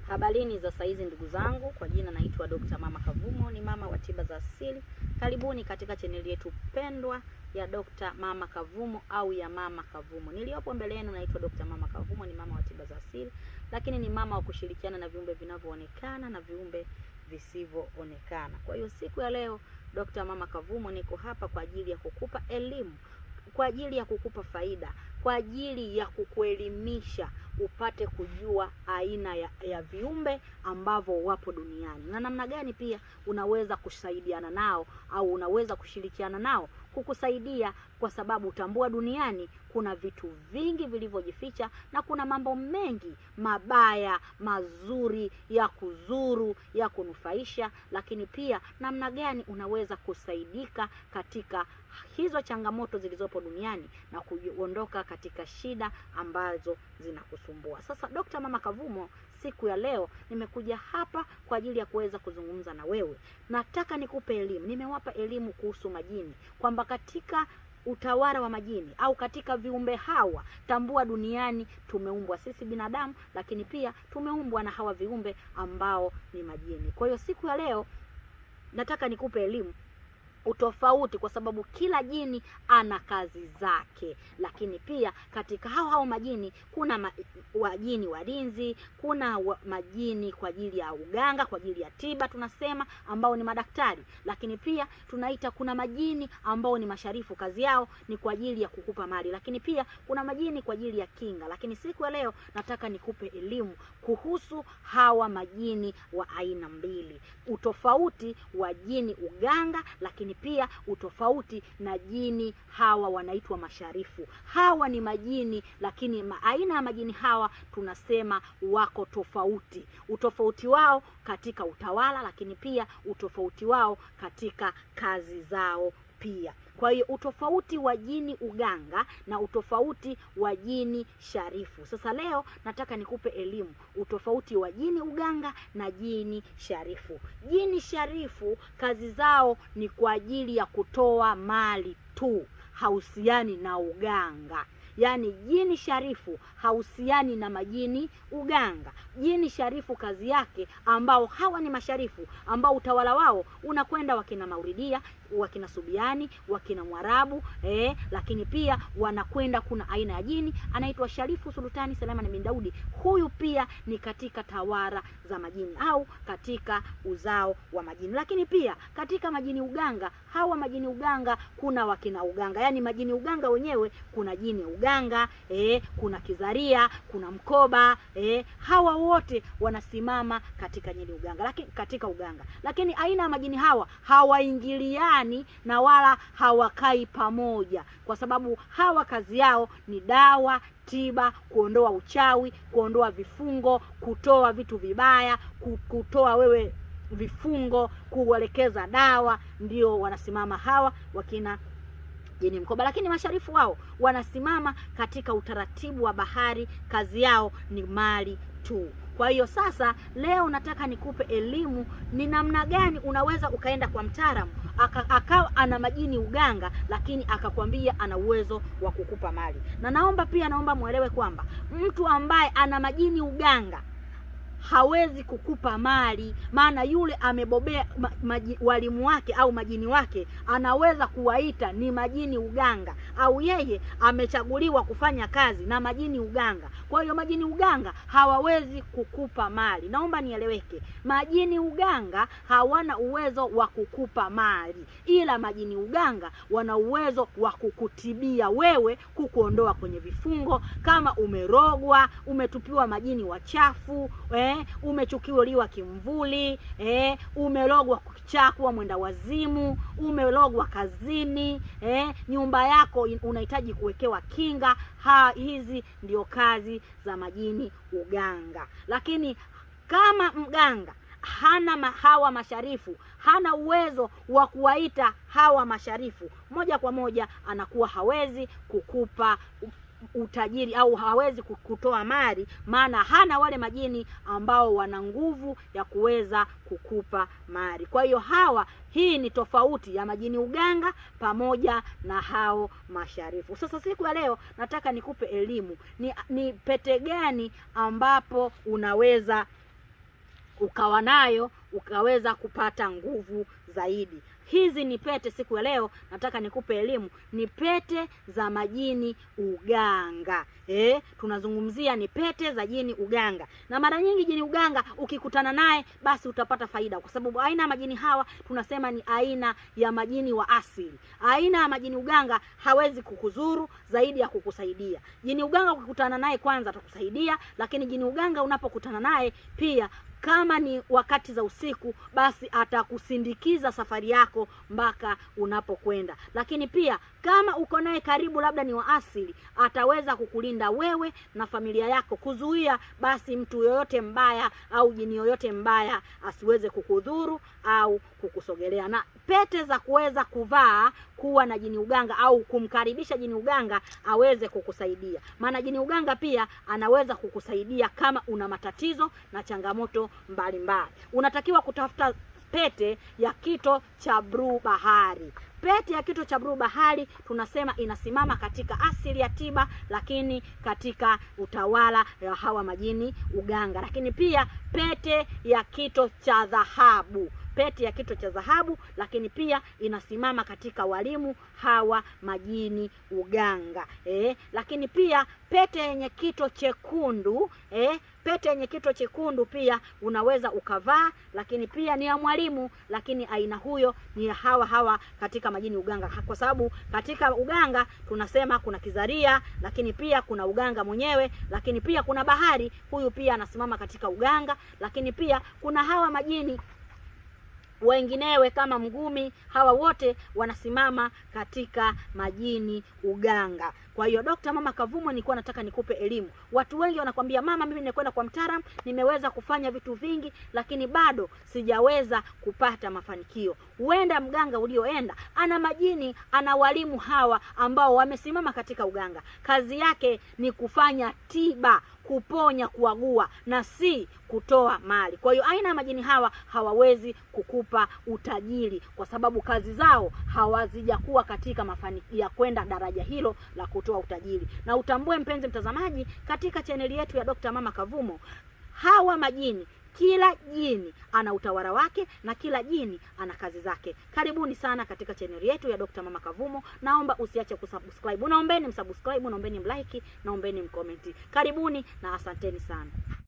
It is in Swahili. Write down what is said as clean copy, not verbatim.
Habarini za saizi ndugu zangu, kwa jina naitwa Dr. Mama Kavumo, ni mama wa tiba za asili. Karibuni katika chaneli yetu pendwa ya Dr. Mama Kavumo au ya Mama Kavumo. Niliopo mbele yenu naitwa Dr. Mama Kavumo, ni mama wa tiba za asili, lakini ni mama wa kushirikiana na viumbe vinavyoonekana na viumbe visivyoonekana. Kwa hiyo siku ya leo Dr. Mama Kavumo niko hapa kwa ajili ya kukupa elimu, kwa ajili ya kukupa faida, kwa ajili ya kukuelimisha upate kujua aina ya viumbe ambavyo wapo duniani na namna gani pia unaweza kusaidiana nao au unaweza kushirikiana nao kukusaidia, kwa sababu utambua duniani kuna vitu vingi vilivyojificha na kuna mambo mengi mabaya, mazuri, ya kuzuru, ya kunufaisha, lakini pia namna gani unaweza kusaidika katika hizo changamoto zilizopo duniani na kuondoka katika shida ambazo zinakusumbua. Sasa Dr. Mama Kavumo siku ya leo nimekuja hapa kwa ajili ya kuweza kuzungumza na wewe. Nataka nikupe elimu. Nimewapa elimu kuhusu majini, kwamba katika utawala wa majini au katika viumbe hawa, tambua duniani tumeumbwa sisi binadamu, lakini pia tumeumbwa na hawa viumbe ambao ni majini. Kwa hiyo siku ya leo nataka nikupe elimu utofauti, kwa sababu kila jini ana kazi zake, lakini pia katika hao majini kuna majini walinzi, kuna majini kwa ajili ya uganga, kwa ajili ya tiba tunasema, ambao ni madaktari, lakini pia tunaita kuna majini ambao ni masharifu, kazi yao ni kwa ajili ya kukupa mali, lakini pia kuna majini kwa ajili ya kinga. Lakini siku ya leo nataka nikupe elimu kuhusu hawa majini wa aina mbili, utofauti wa jini uganga, lakini pia utofauti na jini hawa wanaitwa masharifu. Hawa ni majini, lakini aina ya majini hawa tunasema wako tofauti. Utofauti wao katika utawala, lakini pia utofauti wao katika kazi zao pia. Kwa hiyo utofauti wa jini uganga na utofauti wa jini sharifu. Sasa leo nataka nikupe elimu utofauti wa jini uganga na jini sharifu. Jini sharifu kazi zao ni kwa ajili ya kutoa mali tu, hausiani na uganga. Yaani jini sharifu hausiani na majini uganga. Jini sharifu kazi yake, ambao hawa ni masharifu ambao utawala wao unakwenda wakina Mauridia, wakina Subiani, wakina Mwarabu, lakini pia wanakwenda, kuna aina ya jini anaitwa Sharifu Sultani Suleiman bin Daudi. Huyu pia ni katika tawara za majini au katika uzao wa majini. Lakini pia katika majini uganga, hawa majini uganga kuna wakina uganga, yani majini uganga wenyewe kuna jini uganga, kuna kizaria, kuna mkoba, hawa wote wanasimama katika jini uganga, lakini katika uganga. Lakini aina ya majini hawa hawaingiliani na wala hawakai pamoja, kwa sababu hawa kazi yao ni dawa, tiba, kuondoa uchawi, kuondoa vifungo, kutoa vitu vibaya, kutoa wewe vifungo, kuelekeza dawa. Ndio wanasimama hawa wakina jini mkoba. Lakini masharifu wao wanasimama katika utaratibu wa bahari, kazi yao ni mali tu. Kwa hiyo sasa leo nataka nikupe elimu ni namna gani unaweza ukaenda kwa mtaalamu akawa ana majini uganga, lakini akakwambia ana uwezo wa kukupa mali. Na naomba muelewe kwamba mtu ambaye ana majini uganga hawezi kukupa mali, maana yule amebobea walimu wake au majini wake anaweza kuwaita ni majini uganga, au yeye amechaguliwa kufanya kazi na majini uganga. Kwa hiyo majini uganga hawawezi kukupa mali. Naomba nieleweke, majini uganga hawana uwezo wa kukupa mali, ila majini uganga wana uwezo wa kukutibia wewe, kukuondoa kwenye vifungo. Kama umerogwa, umetupiwa majini wachafu, umechukuliwa kimvuli, umelogwa kuchakwa mwenda wazimu, umelogwa kazini, nyumba yako unahitaji kuwekewa kinga. Hizi ndio kazi za majini uganga. Lakini kama mganga hana hawa masharifu, hana uwezo wa kuwaita hawa masharifu, moja kwa moja anakuwa hawezi kukupa utajiri au hawezi kutoa mali, maana hana wale majini ambao wana nguvu ya kuweza kukupa mali. Kwa hiyo hii ni tofauti ya majini uganga pamoja na hao masharifu. Sasa siku ya leo nataka nikupe elimu ni pete gani ambapo unaweza ukawa nayo ukaweza kupata nguvu zaidi. Hizi ni pete. Siku ya leo nataka nikupe elimu, ni pete za majini uganga. Tunazungumzia ni pete za jini uganga. Na mara nyingi jini uganga ukikutana naye basi utapata faida, kwa sababu aina ya majini hawa tunasema ni aina ya majini wa asili. Aina ya majini uganga hawezi kukuzuru zaidi ya kukusaidia. Jini uganga ukikutana naye kwanza atakusaidia, lakini jini uganga unapokutana naye pia, kama ni wakati za usiku, basi atakusindikiza safari yako mpaka unapokwenda. Lakini pia kama uko naye karibu, labda ni wa asili, ataweza kukulinda wewe na familia yako, kuzuia basi mtu yoyote mbaya au jini yoyote mbaya asiweze kukudhuru au kukusogelea. Na pete za kuweza kuvaa kuwa na jini uganga au kumkaribisha jini uganga aweze kukusaidia. Maana jini uganga pia anaweza kukusaidia kama una matatizo na changamoto mbalimbali. Unatakiwa kutafuta pete ya kito cha bluu bahari. Pete ya kito cha bluu bahari tunasema inasimama katika asili ya tiba, lakini katika utawala ya hawa majini uganga. Lakini pia pete ya kito cha dhahabu, pete ya kito cha dhahabu, lakini pia inasimama katika walimu hawa majini uganga. Lakini pia pete yenye kito chekundu, pete yenye kito chekundu pia unaweza ukavaa, lakini pia ni ya mwalimu, lakini aina huyo ni ya hawa katika majini uganga, kwa sababu katika uganga tunasema kuna kizaria, lakini pia kuna uganga mwenyewe, lakini pia kuna bahari, huyu pia anasimama katika uganga, lakini pia kuna hawa majini wenginewe kama mgumi, hawa wote wanasimama katika majini uganga. Kwa hiyo Dr. Mama Kavumo nilikuwa nataka nikupe elimu. Watu wengi wanakwambia, mama, mimi nimekwenda kwa mtaalamu, nimeweza kufanya vitu vingi, lakini bado sijaweza kupata mafanikio. Huenda mganga ulioenda ana majini, ana walimu hawa ambao wamesimama katika uganga. Kazi yake ni kufanya tiba, kuponya, kuagua na si kutoa mali. Kwa hiyo aina ya majini hawa hawawezi kukupa utajiri, kwa sababu kazi zao hawazijakuwa katika mafanikio ya kwenda daraja hilo la kutoa utajiri. Na utambue mpenzi mtazamaji, katika chaneli yetu ya Dr. Mama Kavumo, hawa majini, kila jini ana utawala wake na kila jini ana kazi zake. Karibuni sana katika chaneli yetu ya Dr. Mama Kavumo. Naomba usiache kusubscribe. Naombeni msubscribe, naombeni mlike, naombeni mcomment. Karibuni na asanteni sana.